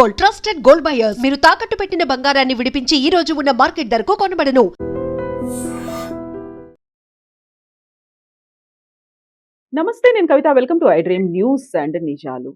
Gold, trusted gold buyers. మీరు తాకట్టు పెట్టిన బంగారాన్ని విడిపించి ఈ రోజు ఉన్న మార్కెట్ ధరకు కొనబడను. నమస్తే, నేను Kavitha. Welcome to I dream news and నిజాలు.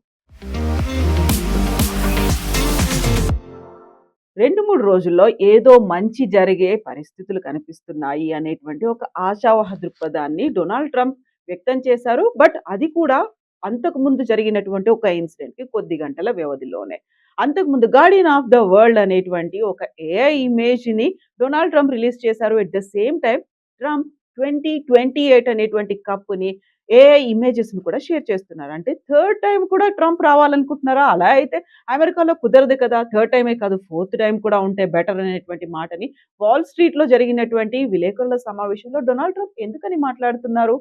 2-3 రోజుల్లో ఏదో మంచి జరిగే పరిస్థితులు కనిపిస్తున్నాయి అనేటువంటి ఒక ఆశావహ దృక్పథాన్ని డొనాల్డ్ ట్రంప్ వ్యక్తం చేశారు. బట్ అది కూడా అంతకుముందు జరిగినటువంటి ఒక ఇన్సిడెంట్‌కి కొద్ది గంటల వ్యవధిలోనే. అంతకుముందు 'గార్డియన్ ఆఫ్ ద వరల్డ్' అనేటువంటి ఒక ఏఐ ఇమేజ్‌ని డొనాల్డ్ ట్రంప్ రిలీజ్ చేశారు. At the same time Trump 2028 అనేటువంటి కప్‌ని ఏఐ ఇమేజెస్‌ని కూడా షేర్ చేస్తున్నారు. అంటే థర్డ్ టైమ్ కూడా ట్రంప్ రావాలనుకుంటున్నారా? అలా అయితే అమెరికాలో కుదరదు కదా! థర్డ్ టైమే కాదు, ఫోర్త్ టైమ్ కూడా ఉంటే బెటర్ అనేటువంటి మాటని వాల్ స్ట్రీట్‌లో జరిగినటువంటి విలేకరుల సమావేశంలో డొనాల్డ్ ట్రంప్ ఎందుకని మాట్లాడుతున్నారు?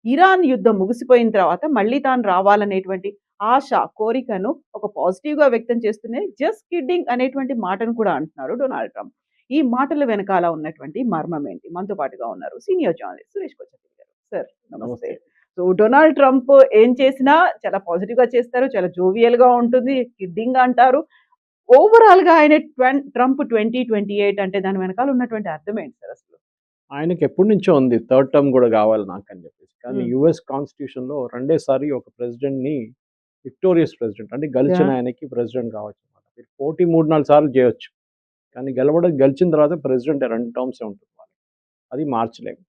ఇరాన్ యుద్ధం ముగిసిపోయిన తర్వాత మళ్ళీ తాను రావాలనేటువంటి ఆశ, కోరికను ఒక పాజిటివ్‌గా వ్యక్తం చేస్తూనే జస్ట్ కిడ్డింగ్ అనేటువంటి మాటను కూడా అంటున్నారు డొనాల్డ్ ట్రంప్. ఈ మాటల వెనకాల ఉన్నటువంటి మర్మం ఏంటి? మనతో పాటుగా ఉన్నారు సీనియర్ జర్నలిస్ట్ సురేష్ కొచ్చపల్లి గారు. సార్ నమస్తే. సో డొనాల్డ్ ట్రంప్ ఏం చేసినా చాలా పాజిటివ్‌గా చేస్తారు. చాలా జోవియల్‌గా ఉంటుంది. కిడ్డింగ్ అంటారు. ఓవరాల్‌గా ఆయన ట్రంప్ 2028 అంటే దాని వెనకాల ఉన్నటువంటి అర్థం ఏంటి సార్ అసలు? ఆయనకి ఎప్పటి నుంచో ఉంది థర్డ్ టర్మ్ కూడా కావాలి నాకు అని చెప్పేసి. కానీ యుఎస్ కాన్స్టిట్యూషన్లో రెండేసారి ఒక ప్రెసిడెంట్ని విక్టోరియస్ ప్రెసిడెంట్ అంటే గెలిచిన ఆయనకి ప్రెసిడెంట్ కావచ్చు అనమాట. మీరు పోటీ 3-4 సార్లు చేయొచ్చు, కానీ గెలిచిన తర్వాత ప్రెసిడెంట్ 2 టర్మ్సే ఉంటుంది వాళ్ళకి. అది మార్చలేము.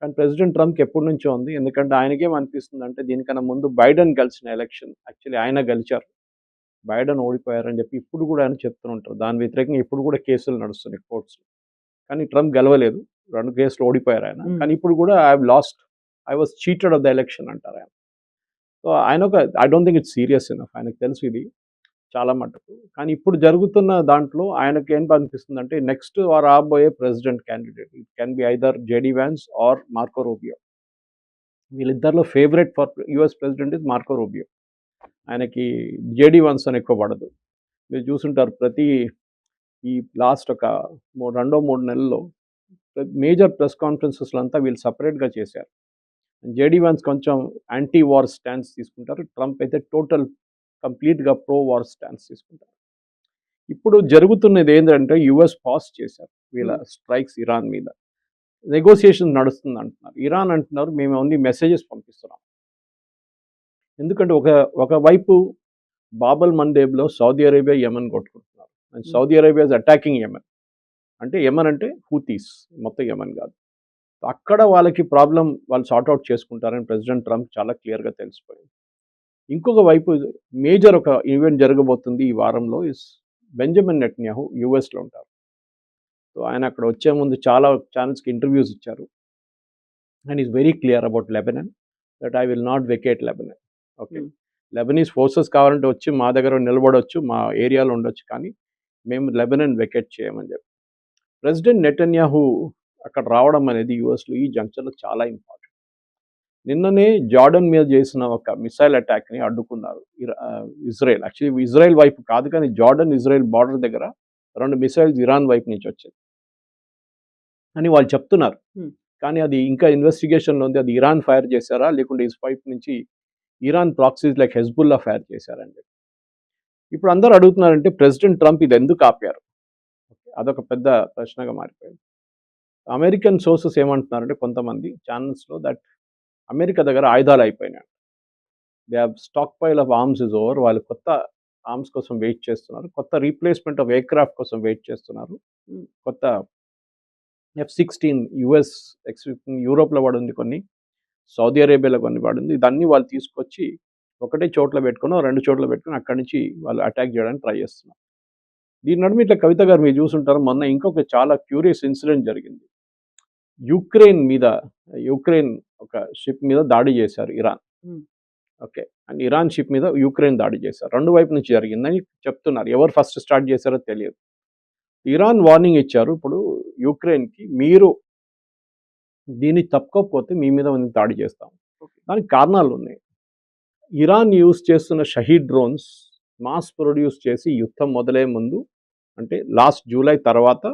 కానీ ప్రెసిడెంట్ ట్రంప్కి ఎప్పటి నుంచో ఉంది. ఎందుకంటే ఆయనకేమనిపిస్తుంది అంటే దీనికన్నా ముందు బైడెన్ గెలిచిన ఎలక్షన్ యాక్చువల్లీ ఆయన గెలిచారు, బైడెన్ ఓడిపోయారని చెప్పి ఇప్పుడు కూడా ఆయన చెప్తూ ఉంటారు. దాని వ్యతిరేకంగా ఇప్పుడు కూడా కేసులు నడుస్తున్నాయి కోర్ట్స్లో. కానీ ట్రంప్ గెలవలేదు, 2 కేసులు ఓడిపోయారు ఆయన. కానీ ఇప్పుడు కూడా I was cheated of the election అంటారు ఆయన. సో ఆయన I don't think it's serious enough. ఆయనకు తెలుసు ఇది చాలా మటుకు. కానీ ఇప్పుడు జరుగుతున్న దాంట్లో ఆయనకి ఏం అనిపిస్తుంది అంటే నెక్స్ట్ రాబోయే president candidate it can be either JD Vance or Marco Rubio. వీళ్ళిద్దరిలో favourite for US president is Marco Rubio. ఆయనకి జేడీ వ్యాన్స్ అని ఎక్కువ పడదు. మీరు చూసుంటారు ఈ లాస్ట్ ఒక 2-3 నెలల్లో మేజర్ ప్రెస్ కాన్ఫరెన్సెస్లో అంతా వీళ్ళు సపరేట్గా చేశారు. జేడీ వ్యాన్స్ కొంచెం యాంటీ వార్ స్టాండ్స్ తీసుకుంటారు, ట్రంప్ అయితే కంప్లీట్గా ప్రో వార్ స్టాండ్స్ తీసుకుంటారు. ఇప్పుడు జరుగుతున్నది ఏంటంటే యుఎస్ పాస్ చేశారు వీళ్ళ స్ట్రైక్స్ ఇరాన్ మీద. నెగోసియేషన్ నడుస్తుంది అంటున్నారు. ఇరాన్ అంటున్నారు మేము ఓన్లీ మెసేజెస్ పంపిస్తున్నాం. ఎందుకంటే ఒకవైపు బాబల్ మందేబ్లో సౌదీ అరేబియా యెమెన్ కొట్టుకుంటున్నారు. And Saudi Arabia is attacking Yemen. అంటే యెమెన్ అంటే హూతీస్, మొత్తం యెమెన్ కాదు. అక్కడ వాళ్ళకి ప్రాబ్లం వాళ్ళు సార్ట్అవుట్ చేసుకుంటారని ప్రెసిడెంట్ ట్రంప్ చాలా క్లియర్గా తెలిసిపోయింది. ఇంకొక వైపు మేజర్ ఒక ఈవెంట్ జరగబోతుంది ఈ వారంలో. బెంజమిన్ నెటన్యాహు యూఎస్లో ఉంటారు. సో ఆయన అక్కడ వచ్చే ముందు చాలా ఛానల్స్కి ఇంటర్వ్యూస్ ఇచ్చారు. And is very clear about Lebanon that I will not vacate Lebanon. Okay, Lebanese forces కావాలంటే వచ్చి మా దగ్గర నిలబడవచ్చు, మా ఏరియాలో ఉండొచ్చు, కానీ మేము లెబనాన్ వెకేట్ చేయమని చెప్పి. ప్రెసిడెంట్ నెటన్యాహు అక్కడ రావడం అనేది యూఎస్లో ఈ జంక్షన్లో చాలా ఇంపార్టెంట్. నిన్ననే జార్డన్ మీద చేసిన ఒక మిసైల్ అటాక్ని అడ్డుకున్నారు ఇజ్రాయెల్. యాక్చువల్లీ ఇజ్రాయెల్ వైపు కాదు, కానీ జార్డన్ ఇజ్రాయెల్ బార్డర్ దగ్గర 2 మిసైల్స్ ఇరాన్ వైపు నుంచి వచ్చాయి అని వాళ్ళు చెప్తున్నారు. కానీ అది ఇంకా ఇన్వెస్టిగేషన్లో ఉంది. అది ఇరాన్ ఫైర్ చేశారా లేకుంటే ఇస్ వైపు నుంచి Iran proxies like Hezbollah fire చేశారని చెప్పి ఇప్పుడు అందరూ అడుగుతున్నారంటే ప్రెసిడెంట్ ట్రంప్ ఇది ఎందుకు ఆపారు? అదొక పెద్ద ప్రశ్నగా మారిపోయింది. అమెరికన్ సోర్సెస్ ఏమంటున్నారంటే కొంతమంది ఛానల్స్లో దట్ అమెరికా దగ్గర ఆయుధాలు అయిపోయినాయి, they have stock pile of arms is over. వాళ్ళు కొత్త ఆర్మ్స్ కోసం వెయిట్ చేస్తున్నారు, కొత్త రీప్లేస్మెంట్ ఆఫ్ ఎయిర్క్రాఫ్ట్ కోసం వెయిట్ చేస్తున్నారు. కొత్త F-16 యుఎస్ యూరోప్లో పడింది, కొన్ని సౌదీ అరేబియాలో కొన్ని పడింది. ఇదన్నీ వాళ్ళు తీసుకొచ్చి ఒకటే చోట్ల పెట్టుకుని 2 చోట్ల పెట్టుకుని అక్కడి నుంచి వాళ్ళు అటాక్ చేయడానికి ట్రై చేస్తున్నారు. దీని నడుమ ఇట్లా కవిత గారు మీరు చూసుంటారు, మొన్న ఇంకొక చాలా క్యూరియస్ ఇన్సిడెంట్ జరిగింది. యుక్రెయిన్ ఒక షిప్ మీద దాడి చేశారు Iran. Okay, and Iran ship మీద యుక్రెయిన్ దాడి చేశారు. 2 వైపు నుంచి జరిగిందని చెప్తున్నారు. ఎవరు ఫస్ట్ స్టార్ట్ చేశారో తెలియదు. ఇరాన్ వార్నింగ్ ఇచ్చారు ఇప్పుడు యుక్రెయిన్కి, మీరు దీన్ని తప్పుకోకపోతే మీ మీద దాడి చేస్తాం. దానికి కారణాలు ఉన్నాయి. ఇరాన్ యూజ్ చేస్తున్న షహీద్ డ్రోన్స్ మాస్ ప్రొడ్యూస్ చేసి యుద్ధం మొదలయ్యే ముందు, అంటే లాస్ట్ జూలై తర్వాత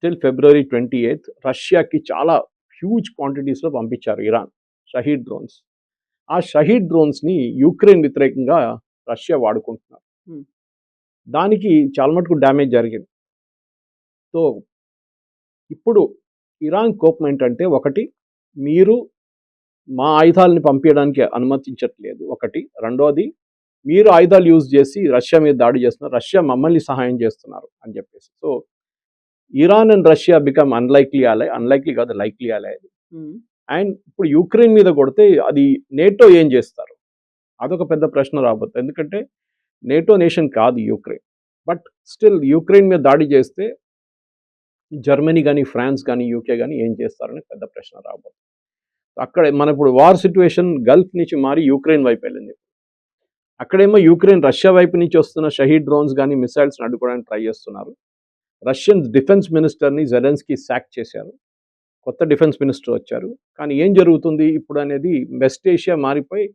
టిల్ February 28 రష్యాకి చాలా హ్యూజ్ క్వాంటిటీస్లో పంపించారు ఇరాన్ షహీద్ డ్రోన్స్. ఆ షహీద్ డ్రోన్స్ని యుక్రెయిన్ వ్యతిరేకంగా రష్యా వాడుకుంటున్నారు. దానికి చాలా మటుకు డ్యామేజ్ జరిగింది. సో ఇప్పుడు ఇరాన్ కోపం ఏంటంటే, ఒకటి, మీరు మా ఆయుధాలని పంపించడానికి అనుమతించట్లేదు ఒకటి. రెండోది, మీరు ఆయుధాలు యూజ్ చేసి రష్యా మీద దాడి చేస్తున్నారు, రష్యా మమ్మల్ని సహాయం చేస్తున్నారు అని చెప్పేసి. So Iran and Russia become unlikely ally, unlikely కాదు లైక్లీ అలై. అండ్ ఇప్పుడు యుక్రెయిన్ మీద కొడితే అది నేటో ఏం చేస్తారు, అదొక పెద్ద ప్రశ్న రాబోతుంది. ఎందుకంటే నేటో నేషన్ కాదు యుక్రెయిన్, బట్ స్టిల్ యుక్రెయిన్ మీద దాడి చేస్తే జర్మనీ కానీ, ఫ్రాన్స్ కానీ, యూకే కానీ ఏం చేస్తారని పెద్ద ప్రశ్న రాబోతుంది. అక్కడ మన ఇప్పుడు వార్ సిచ్యువేషన్ గల్ఫ్ నుంచి మారి యుక్రెయిన్ వైపు వెళ్ళింది. అక్కడేమో యుక్రెయిన్ రష్యా వైపు నుంచి వస్తున్న షహీద్ డ్రోన్స్ కానీ, మిసైల్స్ అడ్డుకోవడానికి ట్రై చేస్తున్నారు. రష్యన్ డిఫెన్స్ మినిస్టర్ని జెలెన్స్కీ సాక్ చేశారు, కొత్త డిఫెన్స్ మినిస్టర్ వచ్చారు. కానీ ఏం జరుగుతుంది ఇప్పుడు అనేది వెస్ట్ ఏషియా మారిపోయి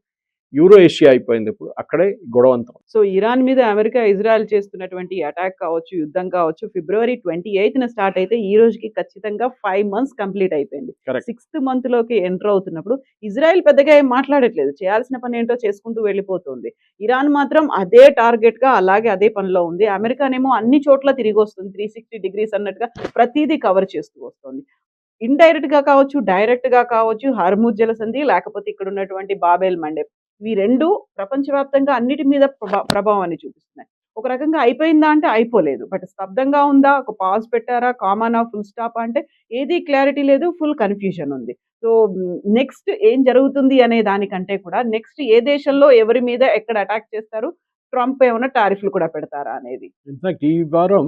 యూరో ఏషియా అయిపోయింది. ఇప్పుడు అక్కడే గొడవంతం. సో ఇరాన్ మీద అమెరికా, ఇజ్రాయెల్ చేస్తున్నటువంటి అటాక్ కావచ్చు, యుద్ధం కావచ్చు, ఫిబ్రవరి 28న స్టార్ట్ అయితే ఈ రోజుకి ఖచ్చితంగా 5 months కంప్లీట్ అయిపోయింది. Correct. 6th month లోకి ఎంటర్ అవుతున్నప్పుడు ఇజ్రాయెల్ పెద్దగా ఏం మాట్లాడట్లేదు, చేయాల్సిన పని ఏంటో చేసుకుంటూ వెళ్ళిపోతుంది. ఇరాన్ మాత్రం అదే టార్గెట్ గా అలాగే అదే పనిలో ఉంది. అమెరికానేమో అన్ని చోట్ల తిరిగి వస్తుంది, 360 degrees అన్నట్టుగా ప్రతిదీ కవర్ చేస్తూ వస్తుంది. ఇండైరెక్ట్ గా కావచ్చు, డైరెక్ట్ గా కావచ్చు, హర్ముజ్ జలసంధి, లేకపోతే ఇక్కడ ఉన్నటువంటి బాబెల్ మండెబ్, ఇవి రెండు ప్రపంచవ్యాప్తంగా అన్నిటి మీద ప్రభావాన్ని చూపిస్తున్నాయి. ఒక రకంగా అయిపోయిందా అంటే అయిపోలేదు, బట్ స్తబ్దంగా ఉందా, ఒక పాజ్ పెట్టారా, కామానా, ఫుల్ స్టాప్ అంటే ఏది క్లారిటీ లేదు, ఫుల్ కన్ఫ్యూజన్ ఉంది. సో నెక్స్ట్ ఏం జరుగుతుంది అనే దానికంటే కూడా నెక్స్ట్ ఏ దేశంలో ఎవరి మీద ఎక్కడ అటాక్ చేస్తారు, ట్రంప్ ఏమైనా టారిఫ్లు కూడా పెడతారా అనేది. ఇన్ఫాక్ట్ ఈ వారం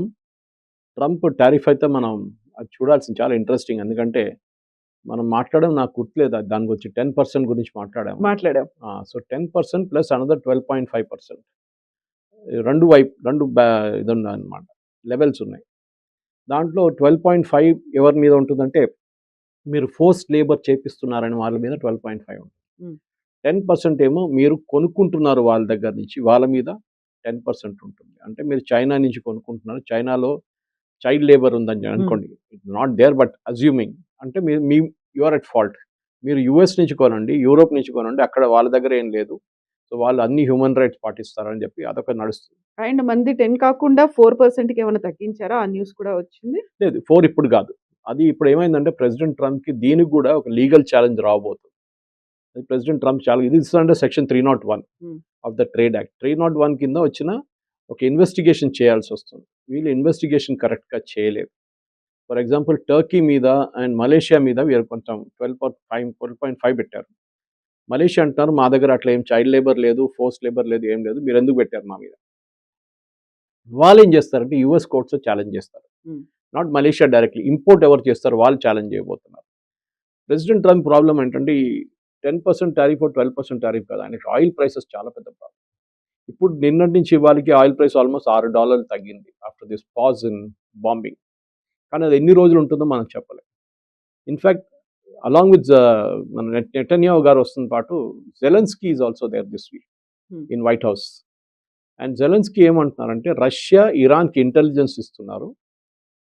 ట్రంప్ టారిఫ్ అయితే మనం అది చూడాల్సింది, చాలా ఇంట్రెస్టింగ్. ఎందుకంటే మనం మాట్లాడడం నాకు గుర్తులేదు, దాని గురించి 10% గురించి మాట్లాడాము. మాట్లాడాం. So 10% plus another 12.5%. రెండు ఇది ఉందన్నమాట, లెవెల్స్ ఉన్నాయి. దాంట్లో 12.5 ఎవరి మీద ఉంటుందంటే, మీరు ఫోర్స్డ్ లేబర్ చేపిస్తున్నారని వాళ్ళ మీద 12.5 ఉంటుంది. 10% ఏమో మీరు కొనుక్కుంటున్నారు వాళ్ళ దగ్గర నుంచి, వాళ్ళ మీద 10% ఉంటుంది. అంటే మీరు చైనా నుంచి కొనుక్కుంటున్నారు, చైనాలో చైల్డ్ లేబర్ ఉందని అనుకోండి, నాట్ దేర్ బట్ అజ్యూమింగ్, అంటే మీ యు ఆర్ ఎట్ ఫాల్ట్. మీరు యుఎస్ నుంచి కొనండి, యూరోప్ నుంచి కొనండి, అక్కడ వాళ్ళ దగ్గర ఏం లేదు, సో వాళ్ళు అన్ని హ్యూమన్ రైట్స్ పాటిస్తారని చెప్పి అదొక నడుస్తుంది. అండ్ మంది 10 కాకుండా 4%కి ఏమైనా తగ్గించారా, ఆ న్యూస్ కూడా వచ్చింది. లేదు, 4 ఇప్పుడు కాదు. అది ఇప్పుడు ఏమైందంటే ప్రెసిడెంట్ ట్రంప్కి దీనికి కూడా ఒక లీగల్ ఛాలెంజ్ రాబోతుంది. ప్రెసిడెంట్ ట్రంప్ చాలా ఇది ఇస్తుందంటే section 301 of the trade act. 301 కింద వచ్చిన ఒక ఇన్వెస్టిగేషన్ చేయాల్సి వస్తుంది. వీళ్ళు ఇన్వెస్టిగేషన్ కరెక్ట్గా చేయలేదు. ఫర్ ఎగ్జాంపుల్ టర్కీ మీద అండ్ మలేషియా మీద వీరు కొంచెం 12.5 పెట్టారు. మలేషియా అంటున్నారు మా దగ్గర అట్లా ఏం చైల్డ్ లేబర్ లేదు, ఫోర్స్ లేబర్ లేదు, ఏం లేదు, మీరు ఎందుకు పెట్టారు మా మీద. వాళ్ళు ఏం చేస్తారంటే యూఎస్ కోర్ట్స్ ఛాలెంజ్ చేస్తారు, నాట్ మలేషియా డైరెక్ట్లీ. ఇంపోర్ట్ ఎవరు చేస్తారు వాళ్ళు ఛాలెంజ్ చేయబోతున్నారు. ప్రెసిడెంట్ ట్రంప్ ప్రాబ్లం ఏంటంటే ఈ 10% టారిఫ్ 12% టారిఫ్ కదా, ఆయనకి ఆయిల్ ప్రైసెస్ చాలా పెద్ద ప్రాబ్లం. ఇప్పుడు నిన్నటి నుంచి ఇవాళకి ఆయిల్ ప్రైస్ ఆల్మోస్ట్ $6 తగ్గింది after this pause in bombing. కానీ అది ఎన్ని రోజులు ఉంటుందో మనం చెప్పలేం. ఇన్ఫ్యాక్ట్ అలాంగ్ విత్ మన నెటన్యాహు గారు వస్తున్న పాటు Zelensky is also there this week in White House. And Zelensky ఏమంటున్నారంటే రష్యా ఇరాన్కి ఇంటెలిజెన్స్ ఇస్తున్నారు,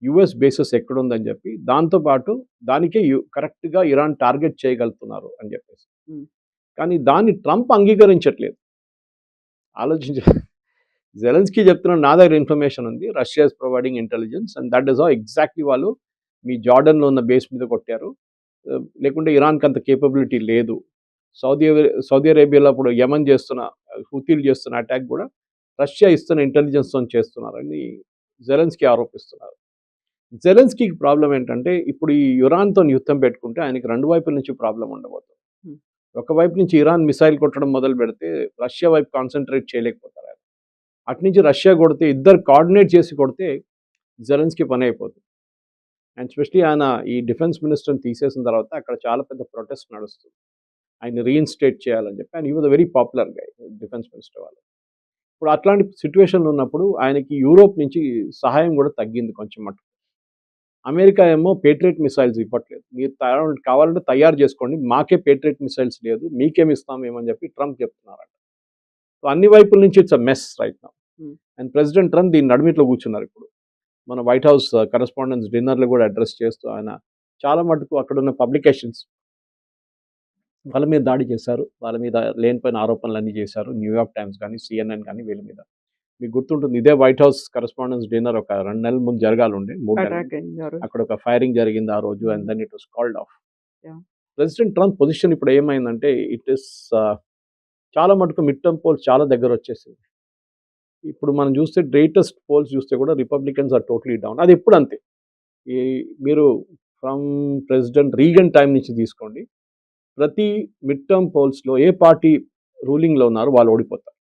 యుఎస్ బేసెస్ ఎక్కడుందని చెప్పి, దాంతోపాటు దానికే కరెక్ట్గా ఇరాన్ టార్గెట్ చేయగలుగుతున్నారు అని చెప్పేసి. కానీ దాన్ని ట్రంప్ అంగీకరించట్లేదు. ఆలోచించ జెలెన్స్కీ చెప్తున్నాడు నా దగ్గర ఇన్ఫర్మేషన్ ఉంది, Russia is providing intelligence and that is how exactly వాళ్ళు మీ జార్డన్లో ఉన్న బేస్ మీద కొట్టారు, లేకుంటే ఇరాన్కి అంత కేపబిలిటీ లేదు. సౌదీ అరేబియాలో ఇప్పుడు యమన్ చేస్తున్న హూతీలు చేస్తున్న అటాక్ కూడా రష్యా ఇస్తున్న ఇంటెలిజెన్స్తో చేస్తున్నారని జెలెన్స్కీ ఆరోపిస్తున్నారు. జెలెన్స్కీకి ప్రాబ్లం ఏంటంటే ఇప్పుడు ఈ ఇరాన్తో యుద్ధం పెట్టుకుంటే ఆయనకి రెండు వైపుల నుంచి ప్రాబ్లం ఉండబోతుంది. ఒకవైపు నుంచి ఇరాన్ మిసైల్ కొట్టడం మొదలు పెడితే రష్యా వైపు కాన్సన్ట్రేట్ చేయలేకపోతారు ఆయన. అటు నుంచి రష్యా కొడితే ఇద్దరు కోఆర్డినేట్ చేసి కొడితే జెలెన్స్కీ పని అయిపోతుంది. అండ్ స్పెషలీ ఆయన ఈ డిఫెన్స్ మినిస్టర్ని తీసేసిన తర్వాత అక్కడ చాలా పెద్ద ప్రొటెస్ట్ నడుస్తుంది, ఆయన రీఇన్స్టేట్ చేయాలని చెప్పి. ఆయన ఈ was a very popular guy, defence minister వాళ్ళు. ఇప్పుడు అట్లాంటి సిచ్యువేషన్లో ఉన్నప్పుడు ఆయనకి యూరోప్ నుంచి సహాయం కూడా తగ్గింది కొంచెం మటుకు. అమెరికా ఏమో పేట్రియట్ మిసైల్స్ ఇవ్వట్లేదు, మీరు కావాలంటే తయారు చేసుకోండి, మాకే పేట్రియట్ మిసైల్స్ లేదు, మీకేమి ఇస్తామేమని చెప్పి ట్రంప్ చెప్తున్నారంట. సో అన్ని వైపుల నుంచి it's a mess right now. And president Trump దీని నడుమిట్లో కూర్చున్నారు. ఇప్పుడు మన వైట్ హౌస్ కరెస్పాండెన్స్ డిన్నర్లు కూడా అడ్రస్ చేస్తూ ఆయన చాలా మటుకు అక్కడ ఉన్న పబ్లికేషన్స్ వాళ్ళ మీద దాడి చేశారు, వాళ్ళ మీద లేనిపోయిన ఆరోపణలు అన్నీ చేశారు. న్యూయార్క్ టైమ్స్ కానీ, CNN కానీ వీళ్ళ మీద. మీకు గుర్తుంటుంది, ఇదే వైట్ హౌస్ కరెస్పాండెన్స్ డిన్నర్ ఒక 2 నెలల ముందు జరగాలుండే, 3 నెలల అటాక్ ముందు. అయింది అక్కడ ఒక ఫైరింగ్ జరిగింది ఆ రోజు, and then it was called off. Yeah. President Trump position ఇప్పుడు ఏమైందంటే ఇట్ ఇస్ చాలా మటుకు మిడ్ టర్మ్ పోల్స్ చాలా దగ్గర వచ్చేసింది. ఇప్పుడు మనం చూస్తే గ్రేటెస్ట్ పోల్స్ చూస్తే కూడా రిపబ్లికన్స్ ఆర్ టోటలీ డౌన్. అది ఎప్పుడు అంతే. ఈ మీరు ఫ్రమ్ ప్రెసిడెంట్ రీగన్ టైం నుంచి తీసుకోండి, ప్రతి మిడ్ టర్మ్ పోల్స్లో ఏ పార్టీ రూలింగ్లో ఉన్నారో వాళ్ళు ఓడిపోతారు.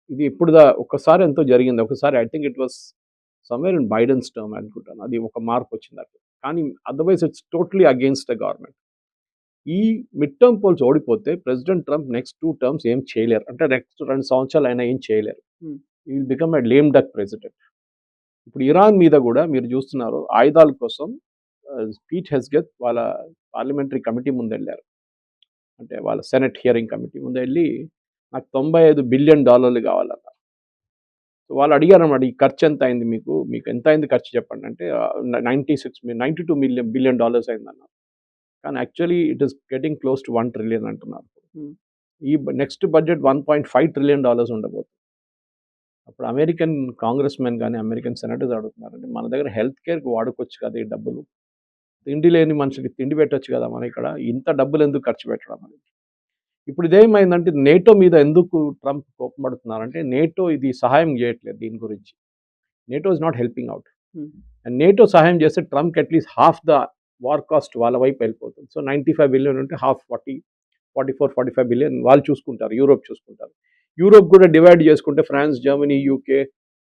ఇది ఇప్పుడు ఒక్కసారి ఎంతో జరిగింది. ఒకసారి I think it was somewhere in Biden's term అనుకుంటాను, అది ఒక మార్పు వచ్చింది అట్లా. కానీ otherwise it's totally against the government. ఈ మిడ్ టర్మ్ పోల్స్ ఓడిపోతే ప్రెసిడెంట్ ట్రంప్ నెక్స్ట్ 2 టర్మ్స్ ఏం చేయలేరు, అంటే నెక్స్ట్ 2 సంవత్సరాలు అయినా ఏం చేయలేరు. He will become a lame duck president. ఇప్పుడు ఇరాన్ మీద కూడా మీరు చూస్తున్నారు, ఆయుధాల కోసం పీట్ హెస్గెత్ వాళ్ళ పార్లమెంటరీ కమిటీ ముందు వెళ్ళారు, అంటే వాళ్ళ సెనెట్ హియరింగ్ కమిటీ ముందు వెళ్ళి నాకు $95 బిలియన్ కావాలన్నారు. సో వాళ్ళు అడిగారు అన్నమాట, ఈ ఖర్చు ఎంత అయింది, మీకు ఎంత అయింది ఖర్చు చెప్పండి అంటే 92 బిలియన్ డాలర్స్ అయిందన్నారు. కానీ actually it is getting close to 1 trillion అంటున్నారు. ఈ నెక్స్ట్ బడ్జెట్ $1.5 ట్రిలియన్ ఉండబోతుంది. అప్పుడు అమెరికన్ కాంగ్రెస్ మెన్ కానీ అమెరికన్ సెనేటర్స్ అడుగుతున్నారంటే, మన దగ్గర హెల్త్ కేర్కి వాడుకోవచ్చు కదా ఈ డబ్బులు, తిండి లేని మనుషులకి తిండి పెట్టచ్చు కదా, మన ఇక్కడ ఇంత డబ్బులు ఎందుకు ఖర్చు పెట్టడం అనేది. ఇప్పుడు ఇదేమైందంటే నేటో మీద ఎందుకు ట్రంప్ కోపపడుతున్నారంటే, నేటో ఇది సహాయం చేయట్లేదు దీని గురించి. NATO is not helping out. And NATO సహాయం చేస్తే ట్రంప్కి at least half the war cost వాళ్ళ వైపు వెళ్ళిపోతుంది. సో 95 బిలియన్ ఉంటే హాఫ్ 44-45 బిలియన్ వాళ్ళు చూసుకుంటారు, యూరోప్ చూసుకుంటారు. యూరోప్ కూడా డివైడ్ చేసుకుంటే ఫ్రాన్స్, జర్మనీ, యూకే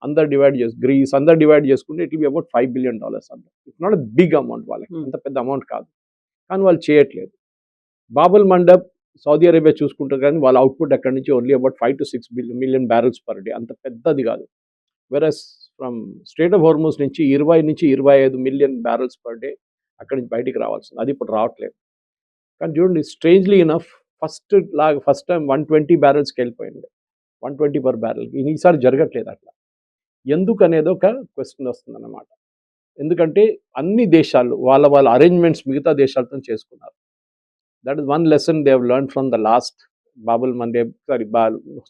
అందరు డివైడ్ చేసి, గ్రీస్ అందరు డివైడ్ చేసుకుంటే it will be about $5 billion అందరు. It's not a big amount, వాళ్ళకి అంత పెద్ద అమౌంట్ కాదు, కానీ వాళ్ళు చేయట్లేదు. బాబుల్ మండప్ సౌదీ అరేబియా చూసుకుంటారు, కానీ వాళ్ళ అవుట్పుట్ అక్కడి నుంచి only about 5 to 6 million barrels per day, అంత పెద్దది కాదు. వెరస్ ఫ్రమ్ స్ట్రేట్ ఆఫ్ హార్మోస్ నుంచి 20 నుంచి 25 మిలియన్ బ్యారెల్స్ పర్ డే అక్కడి నుంచి బయటికి రావాల్సింది, అది ఇప్పుడు రావట్లేదు. కానీ చూడండి, స్ట్రేంజ్లీ ఇనఫ్ ఫస్ట్ టైం 120 బ్యారెల్స్కి వెళ్ళిపోయింది, 120 పర్ బ్యారెల్. ఈసారి జరగట్లేదు అట్లా. ఎందుకు అనేది ఒక క్వశ్చన్ వస్తుంది అన్నమాట. ఎందుకంటే అన్ని దేశాలు వాళ్ళ అరేంజ్మెంట్స్ మిగతా దేశాలతో చేసుకున్నారు. That is one lesson they have learn from the last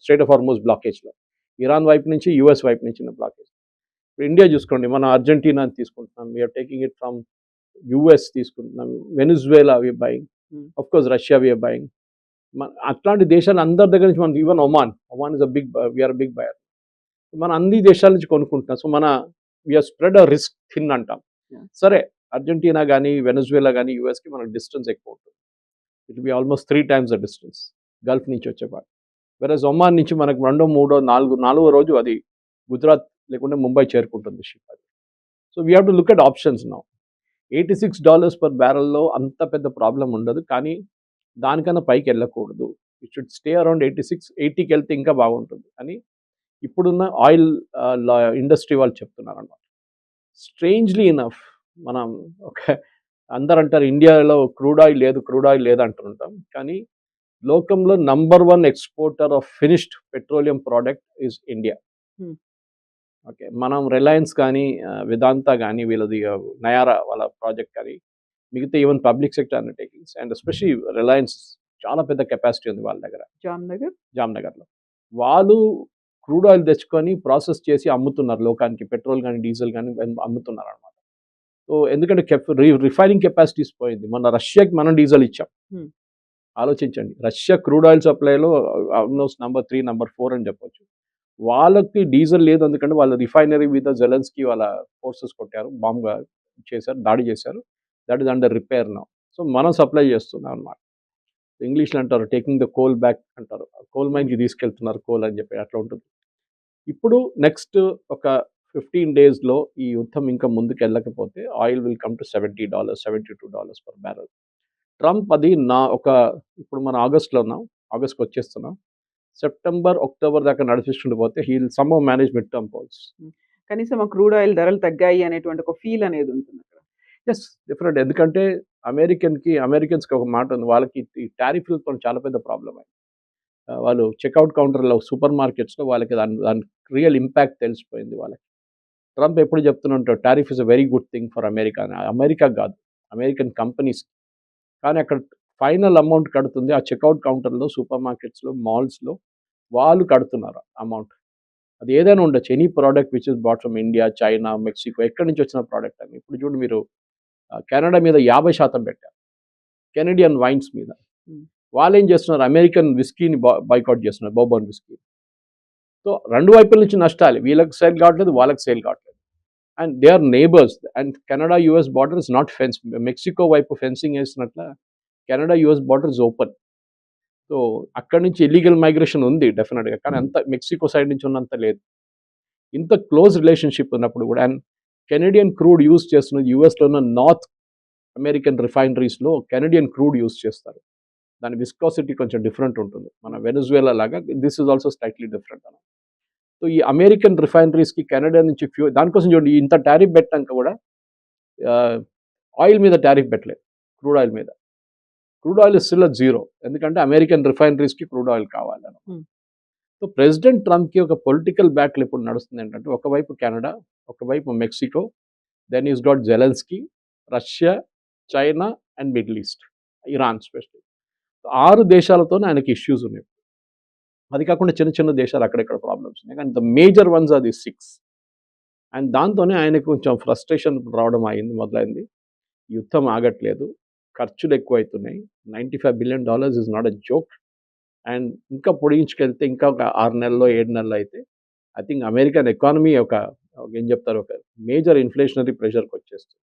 strait of Hormuz బ్లాకేజ్లో. ఇరాన్ వైపు నుంచి, యుఎస్ వైపు నుంచి ఉన్న బ్లాకేజ్. ఇప్పుడు ఇండియా చూసుకోండి, మనం అర్జెంటీనా తీసుకుంటున్నాం, we are taking it from US తీసుకుంటున్నాం, Venezuela we are buying, of course Russia we are buying. అట్లాంటి దేశాలు అందరి దగ్గర నుంచి మనం, even Oman is a big, we are big buyer. మన అన్ని దేశాల నుంచి కొనుక్కుంటున్నాం. సో మన we are spread a risk thin అంటాం. సరే, అర్జెంటీనా కానీ వెనజువేలా కానీ యుఎస్కి మనకు డిస్టెన్స్ ఎక్కువ ఉంటుంది, it be almost 3 times the distance Gulf నుంచి వచ్చేపాటు. వెరస్ ఒమాన్ నుంచి మనకు 2, 3, 4 రోజు అది గుజరాత్ లేకుంటే ముంబై చేరుకుంటుంది షిప్ అది. So we have to look at options now. $86 per బ్యారెల్లో అంత పెద్ద ప్రాబ్లం ఉండదు, కానీ దానికన్నా పైకి వెళ్ళకూడదు. ఇట్ షుడ్ స్టే అరౌండ్ 86, 80కి వెళ్తే ఇంకా బాగుంటుంది అని ఇప్పుడున్న ఆయిల్ ఇండస్ట్రీ వాళ్ళు చెప్తున్నారు అన్నమాట. స్ట్రేంజ్లీ ఇనఫ్ మనం అందరు అంటారు ఇండియాలో క్రూడ్ ఆయిల్ లేదు అంటుంటాం, కానీ లోకంలో number 1 exporter of finished petroleum product is India. Okay, మనం రిలయన్స్ కానీ వేదాంత కానీ వీళ్ళది నయారా వాళ్ళ ప్రాజెక్ట్ కానీ మిగతా even public sector undertakings and especially Reliance చాలా పెద్ద కెపాసిటీ ఉంది వాళ్ళ దగ్గర జామ్నగర్లో. వాళ్ళు క్రూడ్ ఆయిల్ తెచ్చుకొని ప్రాసెస్ చేసి అమ్ముతున్నారు లోకానికి, పెట్రోల్ కానీ డీజిల్ కానీ అమ్ముతున్నారు అనమాట. సో ఎందుకంటే రిఫైనింగ్ కెపాసిటీస్ పోయింది. మొన్న రష్యాకి మనం డీజిల్ ఇచ్చాం. ఆలోచించండి, రష్యా క్రూడ్ ఆయిల్ సప్లైలో ఆల్మోస్ట్ నంబర్ 3, నంబర్ 4 అని చెప్పొచ్చు. వాళ్ళకి డీజిల్ లేదు, ఎందుకంటే వాళ్ళ రిఫైనరీ మీద జెలెన్స్కీ వాళ్ళ ఫోర్సెస్ కొట్టారు, బాంబ్ చేశారు, దాడి చేశారు. That is under repair now. So మనం సప్లై చేస్తున్నాం అనమాట. ఇంగ్లీష్లో అంటారు టేకింగ్ ద కోల్ బ్యాక్ అంటారు, కోల్ మైన్కి తీసుకెళ్తున్నారు కోల్ అని చెప్పి, అట్లా ఉంటుంది. ఇప్పుడు నెక్స్ట్ ఒక 15 daysలో ఈ యుద్ధం ఇంకా ముందుకు వెళ్ళకపోతే oil will come to $70, $72 per barrel. Trump అది ఇప్పుడు మనం ఆగస్ట్లో ఉన్నాం, ఆగస్ట్కి వచ్చేస్తున్నాం, సెప్టెంబర్, అక్టోబర్ దాకా నడిపిస్తుండి పోతే he will somehow manage mid term polls. కనీసం ఆ క్రూడ్ ఆయిల్ ధరలు తగ్గాయి అనేటువంటి ఒక ఫీల్ అనేది ఉంటుంది అక్కడ. Yes, different. ఎందుకంటే అమెరికన్స్కి ఒక మాట ఉంది, వాళ్ళకి ఈ టారిఫ్లతో చాలా పెద్ద ప్రాబ్లం అయింది. వాళ్ళు చెక్అవుట్ కౌంటర్లో సూపర్ మార్కెట్స్లో వాళ్ళకి దాని రియల్ ఇంపాక్ట్ తెలిసిపోయింది వాళ్ళకి. ట్రంప్ ఎప్పుడు చెప్తుంటాడు tariff is a very good thing for America. America కాదు, అమెరికన్ కంపెనీస్. కానీ అక్కడ ఫైనల్ అమౌంట్ కడుతుంది ఆ చెక్అవుట్ కౌంటర్లో, సూపర్ మార్కెట్స్లో, మాల్స్లో వాళ్ళు కడుతున్నారు అమౌంట్. అది ఏదైనా ఉండొచ్చు, any product which is bought from India, China, Mexico, ఎక్కడి నుంచి వచ్చిన ప్రోడక్ట్ అని. ఇప్పుడు చూడండి మీరు కెనడా మీద 50% పెట్టారు, కెనడియన్ వైన్స్ మీద. వాళ్ళు ఏం చేస్తున్నారు, అమెరికన్ విస్కీని బాయ్కాట్ చేస్తున్నారు, బౌర్బన్ విస్కీ. సో రెండు వైపుల నుంచి నష్టాలు, వీళ్ళకి సేల్ కావట్లేదు, వాళ్ళకి సేల్ కావట్లేదు. And they are neighbours. And Canada US border is not fence. Mexico వైపు ఫెన్సింగ్ వేసినట్ల Canada US border is open. So అక్కడి నుంచి ఇల్లీగల్ మైగ్రేషన్ ఉంది డెఫినెట్గా, కానీ అంత మెక్సికో సైడ్ నుంచి ఉన్నంత లేదు. ఇంత క్లోజ్ రిలేషన్షిప్ ఉన్నప్పుడు కూడా. అండ్ కెనడియన్ క్రూడ్ యూజ్ చేస్తున్నది యూఎస్లో ఉన్న నార్త్ అమెరికన్ రిఫైనరీస్లో కెనడియన్ క్రూడ్ యూజ్ చేస్తారు. దాని విస్కాసిటీ కొంచెం డిఫరెంట్ ఉంటుంది, మన వెనజువేలా లాగా this is also slightly different అన్న. సో ఈ అమెరికన్ రిఫైనరీస్కి కెనడా నుంచి దానికోసం చూడండి, ఇంత టారిఫ్ పెట్టాక కూడా ఆయిల్ మీద టారిఫ్ పెట్టలేదు, క్రూడ్ ఆయిల్ మీద. క్రూడ్ ఆయిల్ స్టిల్ జీరో, ఎందుకంటే అమెరికన్ రిఫైనరీస్కి క్రూడ్ ఆయిల్ కావాలని. సో ప్రెసిడెంట్ ట్రంప్కి ఒక పొలిటికల్ బ్యాటిల్ ఇప్పుడు నడుస్తుంది ఏంటంటే, ఒకవైపు కెనడా, ఒకవైపు Mexico, then he's got Zelensky, Russia, China and middle east, Iran specially. 6 దేశాలతోనే ఆయనకి ఇష్యూస్ ఉన్నాయి. అది కాకుండా చిన్న చిన్న దేశాలు అక్కడెక్కడ ప్రాబ్లమ్స్ ఉన్నాయి, కానీ the major ones are the 6. And దాంతోనే ఆయనకు కొంచెం ఫ్రస్ట్రేషన్ రావడం మొదలైంది. యుద్ధం ఆగట్లేదు, ఖర్చులు ఎక్కువ అవుతున్నాయి. $95 billion is not a joke. And ఇంకా పొడిగించుకెళ్తే ఇంకా ఒక 6 నెలల్లో 7 నెలలు అయితే ఐ థింక్ అమెరికన్ ఎకానమీ ఏం చెప్తారు, ఒక మేజర్ ఇన్ఫ్లేషనరీ ప్రెషర్కి వచ్చేస్తుంది.